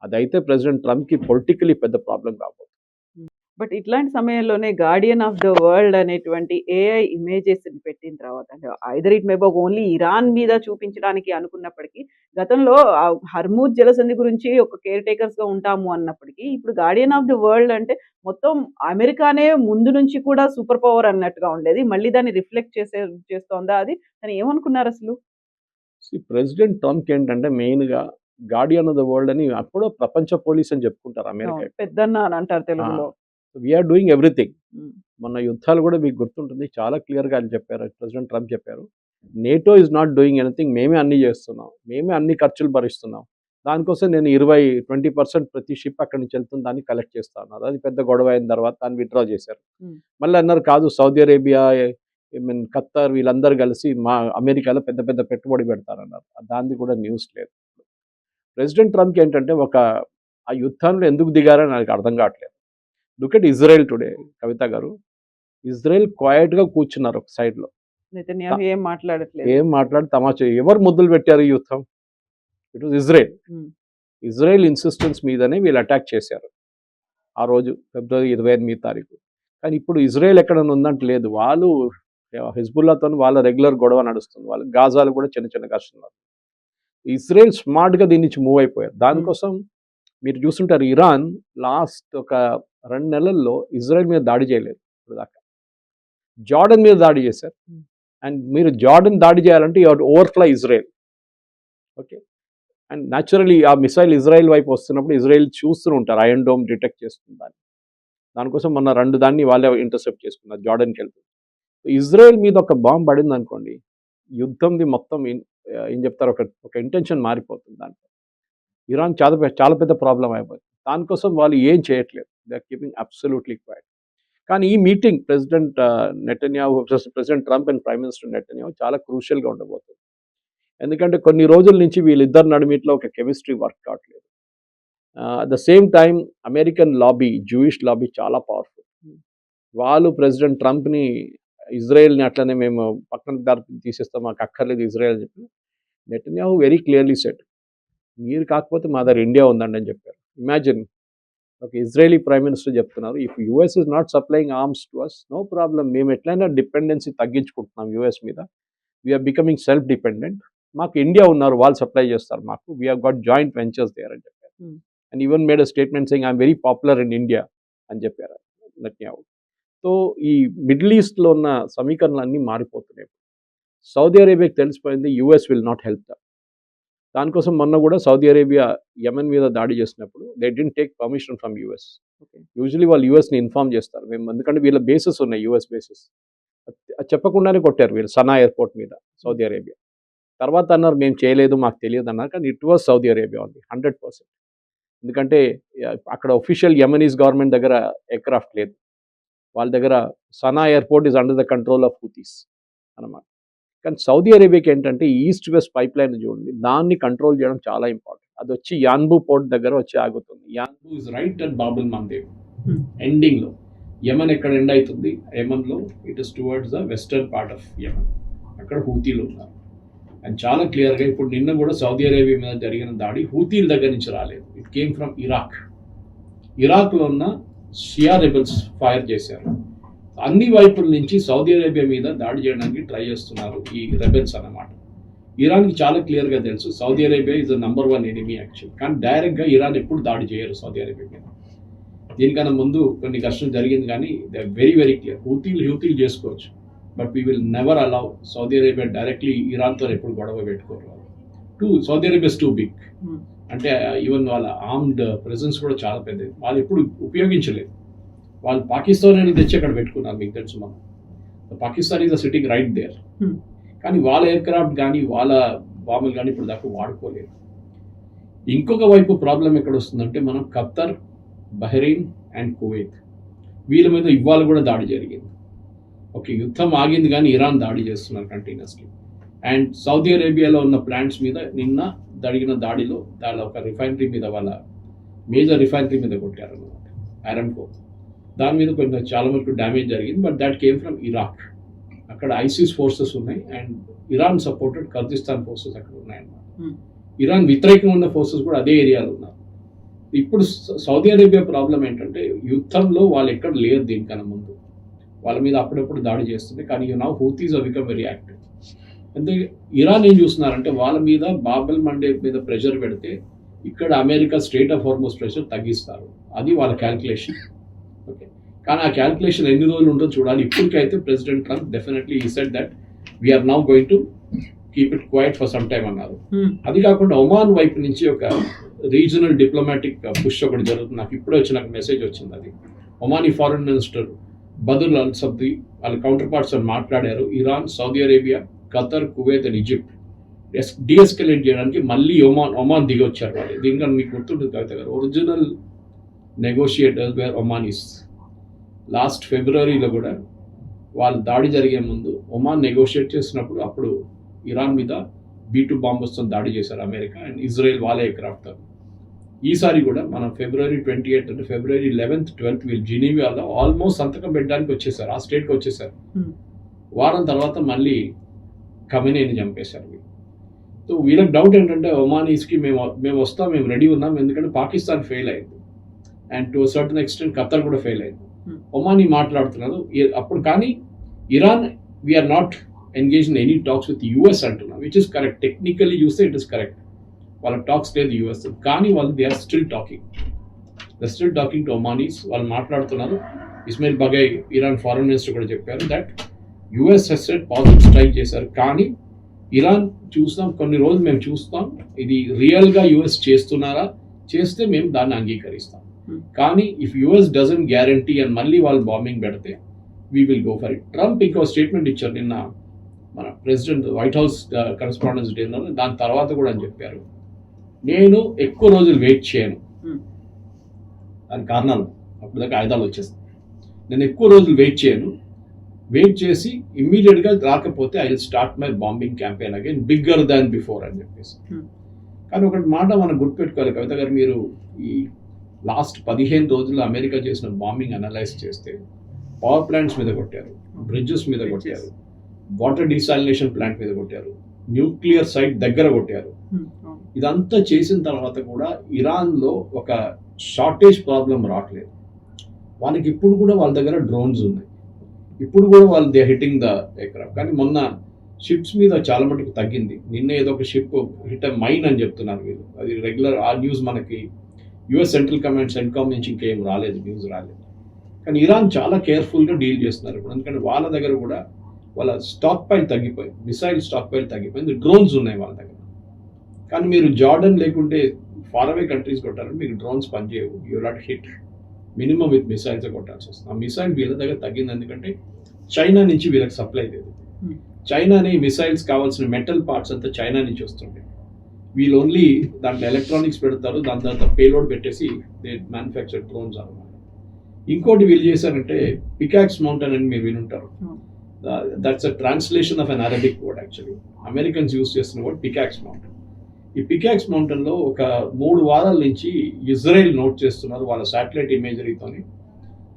అదైతే ప్రెసిడెంట్ ట్రంప్కి పొలిటికలీ పెద్ద ప్రాబ్లం కాబోతుంది. బట్ ఇట్లాంటి సమయంలోనే గార్డియన్ ఆఫ్ ద వరల్డ్ అనేటువంటి ఏఐ ఇమేజెస్ పెట్టిన తర్వాత, అంటే either it may be only Iran మీద చూపించడానికి అనుకున్నప్పటికీ, గతంలో హర్మూజ్ జలసంధి గురించి ఒక కేర్ టేకర్స్ గా ఉంటాము అన్నప్పటికీ, ఇప్పుడు గార్డియన్ ఆఫ్ ద వరల్డ్ అంటే మొత్తం అమెరికానే ముందు నుంచి కూడా సూపర్ పవర్ అన్నట్టుగా ఉండేది. మళ్ళీ దాన్ని రిఫ్లెక్ట్ చేస్తోందా అది? అని ఏమనుకున్నారు అసలు? ప్రెసిడెంట్ ట్రంప్ ఏంటంటే మెయిన్గా గార్డియన్ ఆఫ్ ద వరల్డ్ అని అప్పుడు ప్రపంచ పోలీస్ అని చెప్పుకుంటారు అమెరికా. పెద్దన్న అని అంటారు తెలుగులో. We're doing everything. మొన్న యుద్ధాలు కూడా మీకు గుర్తుంటుంది, చాలా క్లియర్గా ఆయన చెప్పారు, ప్రెసిడెంట్ ట్రంప్ చెప్పారు, NATO is not doing anything, మేమే అన్ని చేస్తున్నాం, మేమే అన్ని ఖర్చులు భరిస్తున్నాం, దానికోసం నేను 20% ప్రతి షిప్ అక్కడి నుంచి వెళ్తుంది దాన్ని కలెక్ట్ చేస్తా ఉన్నారు. అది పెద్ద గొడవ అయిన తర్వాత దాన్ని విత్డ్రా చేశారు. మళ్ళీ అన్నారు కాదు, సౌదీ అరేబియా, ఖత్తర్ వీళ్ళందరూ కలిసి మా అమెరికాలో పెద్ద పెద్ద పెట్టుబడి పెడతారన్నారు. దాన్ని కూడా న్యూస్ లేదు. ప్రెసిడెంట్ ట్రంప్కి ఏంటంటే ఆ యుద్ధంలో ఎందుకు దిగారని నాకు అర్థం కావట్లేదు. లుక్ ఎట్ ఇజ్రాయెల్ టుడే, కవిత గారు. ఇజ్రాయెల్ క్వైట్గా కూర్చున్నారు ఒక సైడ్లో, ఏం మాట్లాడట్లేదు, ఏం మాట్లాడి తమాషా. ఎవరు ముద్దులు పెట్టారు ఈ యుద్ధం? It was Israel. Israel insistence మీదనే వీళ్ళు అటాక్ చేశారు ఆ రోజు, ఫిబ్రవరి 28 తారీఖు. కానీ ఇప్పుడు ఇజ్రాయెల్ ఎక్కడైనా ఉందంటే లేదు, వాళ్ళు హిజ్బుల్లాతో వాళ్ళ రెగ్యులర్ గొడవ నడుస్తుంది, వాళ్ళు గాజాలు కూడా చిన్న చిన్న ఘర్షణలు. ఇజ్రాయెల్ స్మార్ట్గా దీని నుంచి మూవ్ అయిపోయారు. దానికోసం మీరు చూస్తుంటారు, ఇరాన్ లాస్ట్ ఒక 2 నెలల్లో ఇజ్రాయెల్ మీద దాడి చేయలేదు ఇప్పుడు దాకా, జార్డన్ మీద దాడి చేశారు. అండ్ మీరు జార్డన్ దాడి చేయాలంటే you have to overfly Israel. Okay, and naturally ఆ మిసైల్ ఇజ్రాయెల్ వైపు వస్తున్నప్పుడు ఇజ్రాయెల్ చూస్తూ ఉంటారు, ఐరన్ డోమ్ డిటెక్ట్ చేస్తుంది దాన్ని. దానికోసం మొన్న 2 దాన్ని వాళ్ళే ఇంటర్సెప్ట్ చేసుకున్నారు, జార్డన్కి వెళ్తుంది. ఇజ్రాయెల్ మీద ఒక బాంబు పడింది అనుకోండి, యుద్ధంది మొత్తం ఏం చెప్తారు, ఒక ఇంటెన్షన్ మారిపోతుంది. దాంట్లో ఇరాన్ చాలా పెద్ద ప్రాబ్లం అయిపోతుంది. దానికోసం వాళ్ళు ఏం చేయట్లేదు, they are keeping absolutely quiet. కానీ ఈ meeting president president Trump and prime minister Netanyahu చాలా క్రూషియల్గా ఉండబోతుంది. ఎందుకంటే కొన్ని రోజుల నుంచి వీళ్ళిద్దరు నడుమిట్లో ఒక కెమిస్ట్రీ వర్క్ కావట్లేదు. At the same time American lobby, Jewish lobby చాలా పవర్ఫుల్. వాళ్ళు ప్రెసిడెంట్ ట్రంప్ని, ఇజ్రాయెల్ని అట్లనే మేము పక్కన దారి తీసేస్తాం, మాకు అక్కర్లేదు ఇజ్రాయెల్ అని చెప్పి నెటన్యాహు వెరీ క్లియర్లీ సెట్, మీరు కాకపోతే మా దగ్గర ఇండియా ఉందండి అని చెప్పారు. ఇమాజిన్, ఒక ఇజ్రాయలీ ప్రైమ్ మినిస్టర్ చెప్తున్నారు, if US is not supplying arms to us, no problem, మేము ఎట్లయినా డిపెండెన్సీ తగ్గించుకుంటున్నాం యూఎస్ మీద, వీఆర్ బికమింగ్ సెల్ఫ్ డిపెండెంట్, మాకు ఇండియా ఉన్నారు, వాళ్ళు సప్లై చేస్తారు మాకు, we have got joint ventures there అని చెప్పారు. And even made a statement saying I'm very popular in India అని చెప్పారు నెటన్యాహు. సో ఈ మిడిల్ ఈస్ట్లో ఉన్న సమీకరణలన్నీ మారిపోతున్నాయి. సౌదీ అరేబియాకి తెలిసిపోయింది US will not help them. దానికోసం మొన్న కూడా సౌదీ అరేబియా యెమెన్ మీద దాడి చేసినప్పుడు they didn't take permission from US. Usually వాళ్ళు యూఎస్ని ఇన్ఫార్మ్ చేస్తారు, మేము ఎందుకంటే వీళ్ళ బేసెస్ ఉన్నాయి, యూఎస్ బేసెస్. అది చెప్పకుండానే కొట్టారు వీళ్ళు సనా ఎయిర్పోర్ట్ మీద సౌదీ అరేబియా. తర్వాత అన్నారు మేము చేయలేదు, మాకు తెలియదు అన్నారు. కానీ ఇట్ వాజ్ సౌదీ అరేబియా ఉంది 100%. ఎందుకంటే అక్కడ ఒఫిషియల్ యెమెనీస్ గవర్నమెంట్ దగ్గర ఎయిర్క్రాఫ్ట్ లేదు, వాళ్ళ దగ్గర Sanaa airport is under the control of Houthis అన్నమాట. కానీ సౌదీ అరేబియాకి ఏంటంటే ఈస్ట్ వెస్ట్ పైప్ లైన్ చూడండి, దాన్ని కంట్రోల్ చేయడం చాలా ఇంపార్టెంట్. అది వచ్చి యాన్బు పోర్ట్ దగ్గర వచ్చి ఆగుతుంది. Yanbu is right at Bab el Mandeb ఎండింగ్లో. యమన్ ఎక్కడ ఎండ్ అవుతుంది, యమన్లో it is towards the western part of Yemen. అక్కడ హూతీలు ఉన్నారు. అండ్ చాలా క్లియర్గా ఇప్పుడు నిన్న కూడా సౌదీ అరేబియా మీద జరిగిన దాడి హూతీల దగ్గర నుంచి రాలేదు, ఇట్ కేమ్ ఫ్రమ్ ఇరాక్. ఇరాక్లో ఉన్న షియా రెబల్స్ ఫైర్ చేశారు. అన్ని వైపుల నుంచి సౌదీ అరేబియా మీద దాడి చేయడానికి ట్రై చేస్తున్నారు ఈ రెబెల్స్ అన్నమాట. ఇరాన్కి చాలా క్లియర్గా తెలుసు Saudi Arabia is the number 1 enemy actual. కానీ డైరెక్ట్గా ఇరాన్ ఎప్పుడు దాడి చేయరు సౌదీ అరేబియా మీద. దీనికన్నా ముందు కొన్ని కష్టం జరిగింది, కానీ they are very very clear. హూతీలు చేసుకోవచ్చు, but we will never allow Saudi Arabia directly ఇరాన్తో ఎప్పుడు గొడవ పెట్టుకోరు. Saudi Arabia is too big. అంటే ఈవెన్ వాళ్ళ ఆర్మ్డ్ ప్రెజెన్స్ కూడా చాలా పెద్దది. వాళ్ళు ఎప్పుడు ఉపయోగించలేదు. వాళ్ళు పాకిస్తాన్ తెచ్చి అక్కడ పెట్టుకున్నారు, మీకు తెలుసు. మనం Pakistan is a sitting right there. కానీ వాళ్ళ ఎయిర్ క్రాఫ్ట్ కానీ వాళ్ళ బాంబులు కానీ ఇప్పుడు దాకా వాడుకోలేదు. ఇంకొక వైపు ప్రాబ్లం ఎక్కడ వస్తుందంటే మనం ఖత్తర్, బహ్రెయిన్ అండ్ కువైత్ వీళ్ళ మీద ఇవాళ కూడా దాడి జరిగింది. ఓకే, యుద్ధం ఆగింది కానీ ఇరాన్ దాడి చేస్తున్నారు కంటిన్యూస్లీ. అండ్ సౌదీ అరేబియాలో ఉన్న ప్లాంట్స్ మీద నిన్న జరిగిన దాడిలో ఒక రిఫైనరీ మీద, వాళ్ళ మేజర్ రిఫైనరీ మీద కొట్టారు అన్నమాట, అరామ్కో. దాని మీద కొంచెం చాలా వరకు డ్యామేజ్ జరిగింది, but that came from Iraq. అక్కడ ఐసిస్ ఫోర్సెస్ ఉన్నాయి అండ్ ఇరాన్ సపోర్టెడ్ కర్దిస్తాన్ ఫోర్సెస్ అక్కడ ఉన్నాయన్నమాట. ఇరాన్ వ్యతిరేకంగా ఉన్న ఫోర్సెస్ కూడా అదే ఏరియాలో ఉన్నారు. ఇప్పుడు సౌదీ అరేబియా ప్రాబ్లం ఏంటంటే యుద్ధంలో వాళ్ళు ఎక్కడ లేరు దీనికన్నా ముందు. వాళ్ళ మీద అప్పుడప్పుడు దాడి చేస్తుంది, కానీ now Houthis are become very active. అంటే ఇరాన్ ఏం చూస్తున్నారంటే వాళ్ళ మీద బాబెల్ మండేబ్ మీద ప్రెషర్ పెడితే ఇక్కడ America strait of Hormuz pressure తగ్గిస్తారు. అది వాళ్ళ క్యాల్కులేషన్. ఓకే, కానీ ఆ క్యాల్కులేషన్ ఎన్ని రోజులు ఉంటుందో చూడాలి. ఇప్పటికైతే president Trump definitely he said that we're now going to keep it quiet for some time అన్నారు. అది కాకుండా ఒమాన్ వైపు నుంచి ఒక రీజనల్ డిప్లొమాటిక్ పుష్ ఒకటి జరుగుతుంది. నాకు ఇప్పుడే నాకు మెసేజ్ వచ్చింది. అది Omani foreign minister Badr al సబ్ది వాళ్ళ కౌంటర్ పార్ట్స్ అని మాట్లాడారు. Iran, Saudi Arabia, Qatar, Kuwait and Egypt deescalate చేయడానికి మళ్ళీ ఒమాన్ దిగి వచ్చారు వాళ్ళు. దీనికన్నా మీకు గుర్తుంటుంది కవిత గారు, ఒరిజినల్ నెగోషియేటర్స్ వేర్ ఒమానీస్. లాస్ట్ ఫిబ్రవరిలో కూడా వాళ్ళు దాడి జరిగే ముందు ఒమాన్ నెగోషియేట్ చేసినప్పుడు అప్పుడు ఇరాన్ మీద B-2 బాంబర్స్తో దాడి చేశారు అమెరికా అండ్ ఇజ్రాయెల్ వాళ్ళ ఎయిర్క్రాఫ్ట్తో. ఈసారి కూడా మనం ఫిబ్రవరి 28 అంటే ఫిబ్రవరి 11th 12th వీళ్ళు జినీవాలో ఆల్మోస్ట్ సంతకం పెట్టడానికి వచ్చేసారు, ఆ స్టేట్కి వచ్చేసారు. వారం తర్వాత మళ్ళీ ఖమేనీని చంపేశారు వీళ్ళు. సో వీళ్ళకి డౌట్ ఏంటంటే ఒమానీస్కి మేము వస్తాం, మేము రెడీ ఉన్నాం, ఎందుకంటే పాకిస్తాన్ ఫెయిల్ అయింది and to certain extent Qatar కూడా ఫెయిల్ అయింది. ఒమానీ మాట్లాడుతున్నారు అప్పుడు, కానీ Iran we're not engage in any talks with US అంటున్నారు, విచ్ ఇస్ కరెక్ట్. టెక్నికలీ చూస్తే ఇట్ ఇస్ కరెక్ట్, వాళ్ళ టాక్స్ లేదు యూఎస్. కానీ వాళ్ళు they are still talking to Omanis. వాళ్ళు మాట్లాడుతున్నారు. Ismail Baghaei Iran foreign minister కూడా చెప్పారు that US he's said positive strike చేశారు, కానీ ఇరాన్ చూస్తాం, కొన్ని రోజులు మేము చూస్తాం ఇది రియల్గా యుఎస్ చేస్తున్నారా, చేస్తే మేము దాన్ని అంగీకరిస్తాం. కానీ ఇఫ్ యుఎస్ డజంట్ గ్యారంటీ అని మళ్ళీ వాళ్ళు బాంబింగ్ పెడితే we will go for it. Trump ఇంకో స్టేట్మెంట్ ఇచ్చారు నిన్న మన ప్రెసిడెంట్ వైట్ హౌస్ కరెస్పాండెన్స్ డేలో. దాని తర్వాత కూడా అని చెప్పారు, నేను ఎక్కువ రోజులు వెయిట్ చేయను. దాని కారణాలు అప్పుడు దాకా ఆయుధాలు వచ్చేస్తాయి. నేను ఎక్కువ రోజులు వెయిట్ చేసి ఇమ్మీడియట్గా రాకపోతే I will start my bombing campaign again bigger than before అని చెప్పేసి. కానీ ఒకటి మాట మనం గుర్తుపెట్టుకోవాలి కవిత గారు, మీరు ఈ లాస్ట్ 15 రోజుల్లో అమెరికా చేసిన బాంబింగ్ అనలైజ్ చేస్తే పవర్ ప్లాంట్స్ మీద కొట్టారు, బ్రిడ్జెస్ మీద కొట్టారు, వాటర్ డీసాలినేషన్ ప్లాంట్ మీద కొట్టారు, న్యూక్లియర్ సైట్ దగ్గర కొట్టారు. ఇదంతా చేసిన తర్వాత కూడా ఇరాన్లో ఒక షార్టేజ్ ప్రాబ్లం రావట్లేదు. వాళ్ళకి ఇప్పుడు కూడా వాళ్ళ దగ్గర డ్రోన్స్ ఉన్నాయి, ఇప్పుడు కూడా వాళ్ళు దే హిట్టింగ్ ద ఎయిర్క్రాఫ్ట్. కానీ మొన్న షిప్స్ మీద చాలా మటుకు తగ్గింది. నిన్న ఏదో ఒక షిప్ హిట్ మైన్ అని చెప్తున్నారు వీళ్ళు. అది రెగ్యులర్ ఆ న్యూస్ మనకి యుఎస్ సెంట్రల్ కమాండ్ సెంట్కామ్ నుంచి ఇంకేం న్యూస్ రాలేదు. కానీ ఇరాన్ చాలా కేర్ఫుల్గా డీల్ చేస్తున్నారు ఇప్పుడు, ఎందుకంటే వాళ్ళ దగ్గర కూడా వాళ్ళ స్టాక్ పైల్ తగ్గిపోయింది, మిసైల్ స్టాక్ పైల్ తగ్గిపోయింది, డ్రోన్స్ ఉన్నాయి వాళ్ళ దగ్గర. కానీ మీరు జార్డన్ లేకుంటే ఫార్ అవే కంట్రీస్ కొట్టారంటే మీకు డ్రోన్స్ పనిచేయవు, you not hit, minimum with missiles కొట్టాల్సి వస్తుంది. ఆ మిసైల్ వీళ్ళ దగ్గర తగ్గింది ఎందుకంటే చైనా నుంచి వీళ్ళకి సప్లై లేదు. చైనానే మిసైల్స్ కావాల్సిన మెటల్ పార్ట్స్ అంతా చైనా నుంచి వస్తుంది. వీళ్ళు ఓన్లీ దాంట్లో ఎలక్ట్రానిక్స్ పెడతారు, దాని తర్వాత పేలోడ్ పెట్టేసి దే మ్యానుఫ్యాక్చర్ డ్రోన్స్ అన్నమాట. ఇంకోటి వీళ్ళు చేశారంటే పికాక్స్ మౌంటైన్ అని మీరు వినుంటారు. That's a translation of an Arabic word actually. Americans use చేస్తున్న word పికాక్స్ మౌంటైన్. ఈ పికాక్స్ మౌంటైన్లో ఒక 3 వారాల నుంచి ఇజ్రాయెల్ నోట్ చేస్తున్నారు వాళ్ళ శాటిలైట్ ఇమేజరీతోని.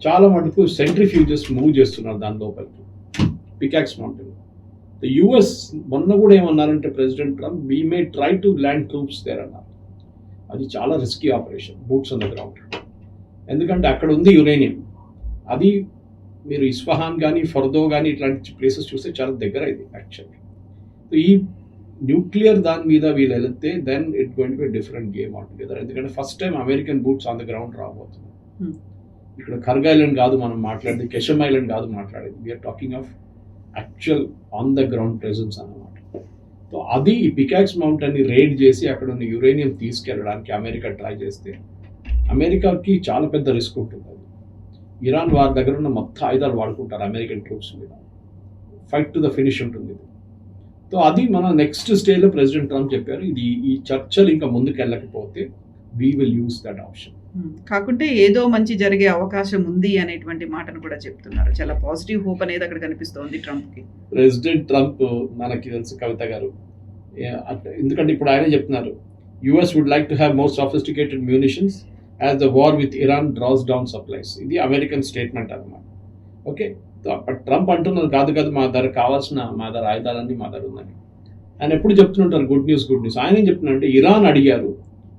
చాలా మటుకు సెంట్రిఫ్యూజెస్ మూవ్ చేస్తున్నారు దాని లోపలికి పికాక్స్ మౌంటైన్. యుఎస్ మొన్న కూడా ఏమన్నారంటే president Trump, we may try to land troops there అన్నారు. అది చాలా risky operation, boots on the ground. ఎందుకంటే అక్కడ ఉంది యురేనియం. అది మీరు ఇస్ఫహాన్ కానీ ఫర్దో కానీ ఇట్లాంటి ప్లేసెస్ చూస్తే చాలా దగ్గర ఇది యాక్చువల్లీ. ఈ న్యూక్లియర్ దాని మీద వీళ్ళు వెళితే then it going to be different game altogether. ఎందుకంటే first time American boots on the ground రాబోతుంది. ఇక్కడ కర్గ్ ఐలాండ్ కాదు మనం మాట్లాడేది, కెషమ్ ఐలాండ్ కాదు మాట్లాడేది, we're talking of actual on the ground presence అన్నమాట. సో అది ఈ పికాక్స్ మౌంటైన్ని రేడ్ చేసి అక్కడ ఉన్న యురేనియం తీసుకెళ్ళడానికి అమెరికా ట్రై చేస్తే అమెరికాకి చాలా పెద్ద రిస్క్ ఉంటుంది. అది ఇరాన్ వారి దగ్గర ఉన్న మొత్తం ఆయుధాలు వాడుకుంటారు అమెరికన్ ట్రూప్స్ మీద, ఫైట్ టు ద ఫినిష్ ఉంటుంది ఇది. సో అది మన నెక్స్ట్ స్టేజ్లో ప్రెసిడెంట్ ట్రంప్ చెప్పారు, ఇది ఈ చర్చలు ఇంకా ముందుకు వెళ్ళకపోతే we will use that option. కాకుంటే ఏదో మంచి జరిగే అవకాశం ఉంది అనేటువంటి మాటను కూడా చెప్తున్నారు. చాలా పాజిటివ్ హోప్ అనేది అక్కడ కనిపిస్తోంది ట్రంప్కి. ప్రెసిడెంట్ ట్రంప్ మనకి తెలుసు కవిత గారు, ఎందుకంటే ఇప్పుడు ఆయనే చెప్తున్నారు US would like to have more sophisticated munitions as the war with Iran draws down supplies. ఇది అమెరికన్ స్టేట్మెంట్ అన్నమాట. ఓకే, ట్రంప్ అంటున్నారు కాదు కాదు మా దగ్గర కావాల్సిన మా దగ్గర ఆయుధాలన్నీ మా దగ్గర ఉందని. ఆయన ఎప్పుడు చెప్తుంటారు గుడ్ న్యూస్ గుడ్ న్యూస్. ఆయన ఏం చెప్తున్నారంటే ఇరాన్ అడిగారు,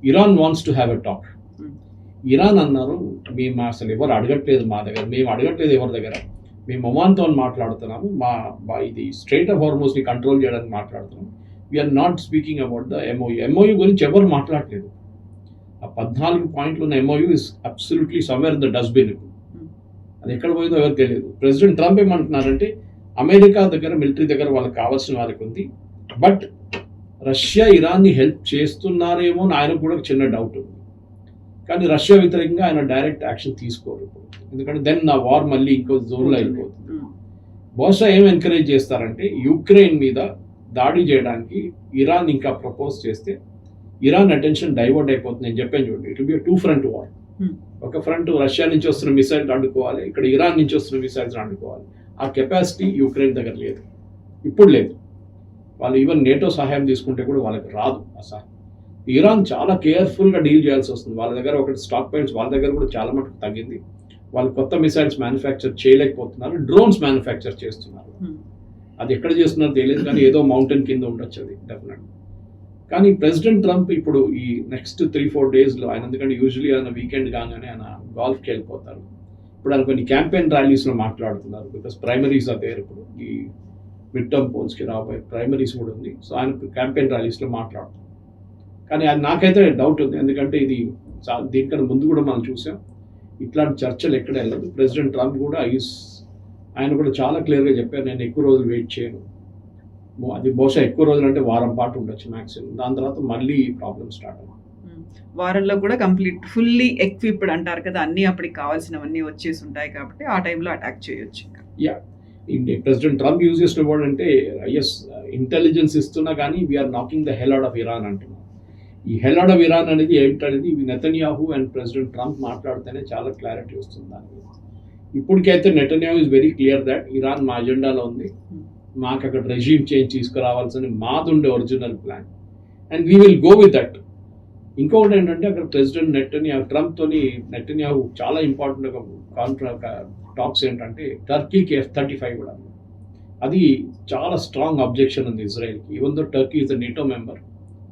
Iran wants to have a talk. Iran అన్నారు మేము అసలు ఎవరు అడగట్లేదు మా దగ్గర, మేము అడగట్లేదు ఎవరి దగ్గర, మేము ఒమాన్తో మాట్లాడుతున్నాము, మా ఇది స్ట్రైట్ ఆఫ్ హార్మోస్ని కంట్రోల్ చేయడానికి మాట్లాడుతున్నాము, we're not speaking about the MOU. MOU గురించి ఎవరు మాట్లాడలేదు. ఆ 14 పాయింట్లు ఉన్న MOU is absolutely somewhere in the dustbin. అది ఎక్కడ పోయిందో ఎవరికి తెలియదు. ప్రెసిడెంట్ ట్రంప్ ఏమంటున్నారంటే అమెరికా దగ్గర మిలిటరీ దగ్గర వాళ్ళకి కావాల్సిన వారికి ఉంది, బట్ రష్యా ఇరాన్ని హెల్ప్ చేస్తున్నారేమో అని ఆయనకు కూడా చిన్న డౌట్ ఉంది. కానీ రష్యా వ్యతిరేకంగా ఆయన డైరెక్ట్ యాక్షన్ తీసుకోరు ఇప్పుడు, ఎందుకంటే దెన్ నా వార్ మళ్ళీ ఇంకో జోన్లో అయిపోతుంది. బహుశా ఏం ఎంకరేజ్ చేస్తారంటే యుక్రెయిన్ మీద దాడి చేయడానికి ఇరాన్ ఇంకా ప్రపోజ్ చేస్తే ఇరాన్ అటెన్షన్ డైవర్ట్ అయిపోతుంది. నేను చెప్పాను చూడండి, it will B 2 front war. ఒక ఫ్రంట్ రష్యా నుంచి వస్తున్న మిసైల్స్ అడ్డుకోవాలి, ఇక్కడ ఇరాన్ నుంచి వస్తున్న మిసైల్స్ అడ్డుకోవాలి. ఆ కెపాసిటీ యుక్రెయిన్ దగ్గర లేదు, ఇప్పుడు లేదు. వాళ్ళు ఈవెన్ నేటో సహాయం తీసుకుంటే కూడా వాళ్ళకి రాదు ఆ సహాయం. ఇరాన్ చాలా కేర్ఫుల్గా డీల్ చేయాల్సి వస్తుంది. వాళ్ళ దగ్గర ఒకటి స్టాక్ పాయింట్స్ వాళ్ళ దగ్గర కూడా చాలా మటుకు తగ్గింది. వాళ్ళు కొత్త మిసైల్స్ మ్యానుఫ్యాక్చర్ చేయలేకపోతున్నారు, డ్రోన్స్ మ్యానుఫ్యాక్చర్ చేస్తున్నారు. అది ఎక్కడ చేస్తున్నారో తెలియదు, కానీ ఏదో మౌంటైన్ కింద ఉండొచ్చు అది డెఫినెట్. కానీ ప్రెసిడెంట్ ట్రంప్ ఇప్పుడు ఈ నెక్స్ట్ 3-4 డేస్లో ఆయన, ఎందుకంటే యూజువలీ ఆయన వీకెండ్ కాగానే ఆయన గాల్ఫ్కి వెళ్ళిపోతారు. ఇప్పుడు ఆయన కొన్ని క్యాంపెయిన్ ర్యాలీస్లో మాట్లాడుతున్నారు, బికాస్ ప్రైమరీస్ ఆర్ దేర్. ఇప్పుడు ఈ మిడ్ టర్మ్ పోల్స్కి రాబోయే ప్రైమరీస్ కూడా ఉంది. సో ఆయన క్యాంపెయిన్ ర్యాలీస్లో మాట్లాడుతున్నారు. కానీ అది నాకైతే డౌట్ ఉంది, ఎందుకంటే ఇది దీనికన్నా ముందు కూడా మనం చూసాం ఇట్లాంటి చర్చలు ఎక్కడ వెళ్ళదు. ప్రెసిడెంట్ ట్రంప్ కూడా ఆయన కూడా చాలా క్లియర్గా చెప్పారు, నేను ఎక్కువ రోజులు వెయిట్ చేయను. అది బహుశా ఎక్కువ రోజులు అంటే వారం పాటు ఉండొచ్చు మ్యాక్సిమం, దాని తర్వాత మళ్ళీ ప్రాబ్లమ్ స్టార్ట్ అవుతుంది. వారంలో కూడా కంప్లీట్ ఫుల్లీ ఎక్విప్డ్ అంటారు కదా, అన్నీ అప్పటికి కావాల్సినవన్నీ వచ్చేసి ఉంటాయి కాబట్టి ఆ టైంలో అటాక్ చేయొచ్చు. యా, ప్రెసిడెంట్ ట్రంప్ యూజ్ చేసిన వర్డ్ అంటే ఎస్ ఇంటెలిజెన్స్ ఇస్తున్నా కానీ we are knocking the hell out of Iran అంటున్నారు. ఈ హెల్ అవుట్ ఆఫ్ ఇరాన్ అనేది ఏమిటనేది నెతన్యాహు అండ్ ప్రెసిడెంట్ ట్రంప్ మాట్లాడితేనే చాలా క్లారిటీ వస్తుంది దాని మీద. ఇప్పటికైతే Netanyahu is very clear that Iran మా అజెండాలో ఉంది, మాకు అక్కడ రెజ్యూమ్ చేంజ్ తీసుకురావాల్సిన మాదుండే original plan, and we will go with that. ఇంకొకటి ఏంటంటే అక్కడ ప్రెసిడెంట్ ట్రంప్తోని నెతన్యాహు చాలా ఇంపార్టెంట్ ఒక టాక్స్ ఏంటంటే టర్కీకి F-35 కూడా. అది చాలా స్ట్రాంగ్ అబ్జెక్షన్ ఉంది ఇజ్రాయెల్కి. Even though Turkey is the NATO member,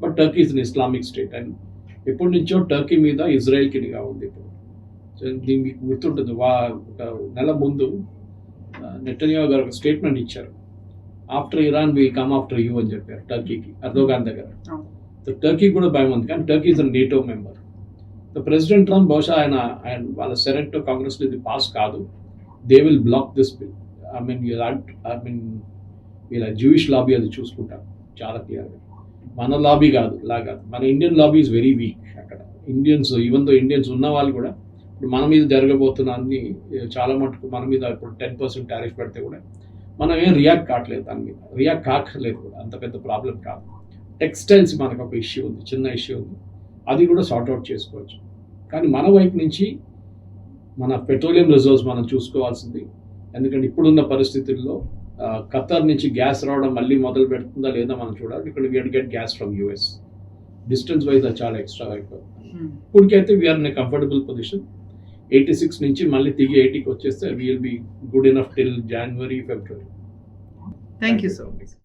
but Turkey is an Islamic state, and ఎప్పటి నుంచో టర్కీ మీద ఇజ్రాయెల్కి నిఘా ఉంది ఇప్పుడు. సో దీనికి గుర్తుంటుంది, ఒక నెల ముందు నెతన్యాహు గారు ఒక స్టేట్మెంట్ ఇచ్చారు, after Iran will come after you అని చెప్పారు టర్కీకి, ఎర్దోగాన్ దగ్గర. సో టర్కీ కూడా భయం ఉంది, కానీ Turkey is a NATO member. So president Trump బహుశా ఆయన వాళ్ళ సెనెట్ కాంగ్రెస్లో ఇది పాస్ కాదు, they will block this bill. I mean వీళ్ళ జూయిష్ లాబీ అది చూసుకుంటారు చాలా క్లియర్గా. మన లాబీ కాదు మన Indian lobby is very weak అక్కడ. ఇండియన్స్ ఈవెన్ దో ఇండియన్స్ ఉన్న వాళ్ళు కూడా ఇప్పుడు మన మీద జరగబోతున్న అన్ని చాలా మటుకు మన మీద ఇప్పుడు 10% టారిఫ్ పెడితే కూడా మనం ఏం రియాక్ట్ కావట్లేదు, దాని మీద రియాక్ట్ కాకలేదు కూడా, అంత పెద్ద ప్రాబ్లం కాదు. టెక్స్టైల్స్ మనకు ఒక ఇష్యూ ఉంది, చిన్న ఇష్యూ ఉంది, అది కూడా సార్ట్అవుట్ చేసుకోవచ్చు. కానీ మన వైపు నుంచి మన పెట్రోలియం రిజర్వ్స్ మనం చూసుకోవాల్సింది, ఎందుకంటే ఇప్పుడున్న పరిస్థితుల్లో ఖతర్ నుంచి గ్యాస్ రావడం మళ్ళీ మొదలు పెడుతుందా లేదా మనం చూడాలి. ఇక్కడ we're get gas from US. Distance wise అది చాలా ఎక్స్ట్రా అయిపోతుంది. ఇప్పటికైతే we're in a comfortable position. 86 నుంచి మళ్ళీ తిరిగి 80కి వచ్చేస్తే we'll be good enough till January, February. Thank you so much.